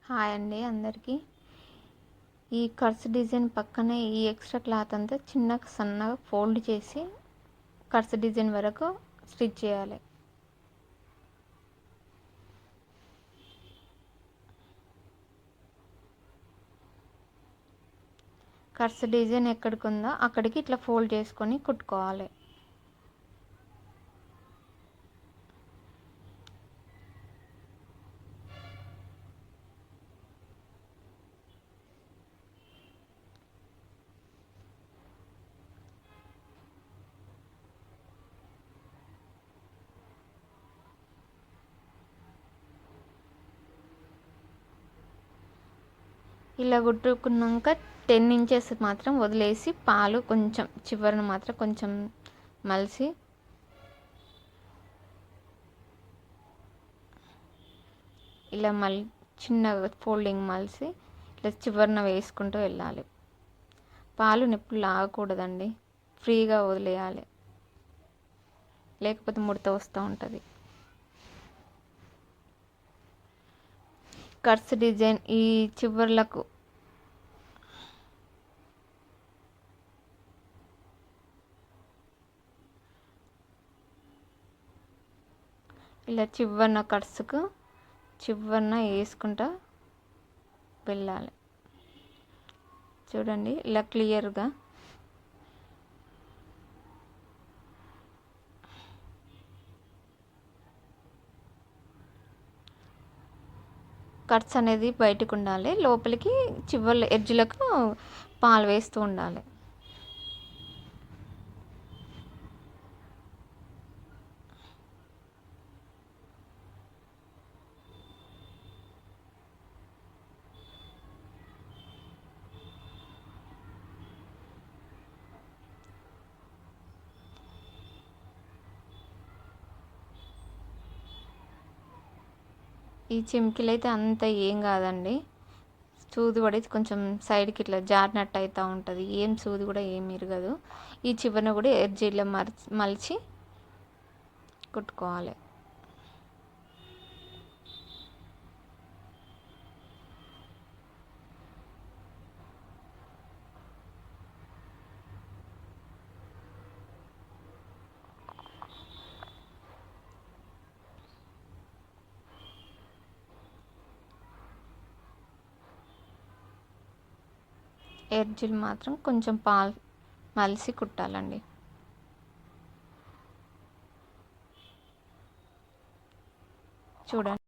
Hi అండి అందరికీ. ఈ కర్స్ డిజైన్ పక్కనే ఈ ఎక్స్ట్రా క్లాత్ అంతా చిన్నగా సన్నగా ఫోల్డ్ చేసి కర్స్ డిజైన్ వరకు స్టిచ్ చేయాలి. కర్స్ డిజైన్ ఎక్కడికి ఉందో అక్కడికి ఇట్లా ఫోల్డ్ చేసుకొని కుట్టుకోవాలి. ఇలా కుట్టుకున్నాక 10 ఇంచెస్ మాత్రం వదిలేసి పాలు కొంచెం చివరన మాత్రం కొంచెం మలిసి ఇలా చిన్నగా ఫోల్డింగ్ మలిసి ఇట్లా చివరన వేసుకుంటూ వెళ్ళాలి. పాలు నిప్పులు లాగకూడదండి, ఫ్రీగా వదిలేయాలి, లేకపోతే ముడత వస్తూ ఉంటుంది. కర్స్ డిజైన్ ఈ చివర్లకు ఇలా చివరన కర్స్కు చివరన వేసుకుంటా వెళ్ళాలి. చూడండి ఇలా క్లియర్గా. కట్స్ అనేది బయటకు ఉండాలి, లోపలికి చివర్ల ఎడ్జ్లకు పాలు వేస్తూ ఉండాలి. ఈ చిమ్కిలు అయితే అంత ఏం కాదండి, సూది పడి కొంచెం సైడ్కి ఇట్లా జారినట్టు అవుతూ ఉంటుంది. ఏం సూది కూడా ఏం ఇరగదు. ఈ చివరన కూడా ఎడ్జీలో మలిచి కుట్టుకోవాలి. ఎడ్జీలు మాత్రం కొంచెం పాలు మలిసి కుట్టాలండి. చూడండి.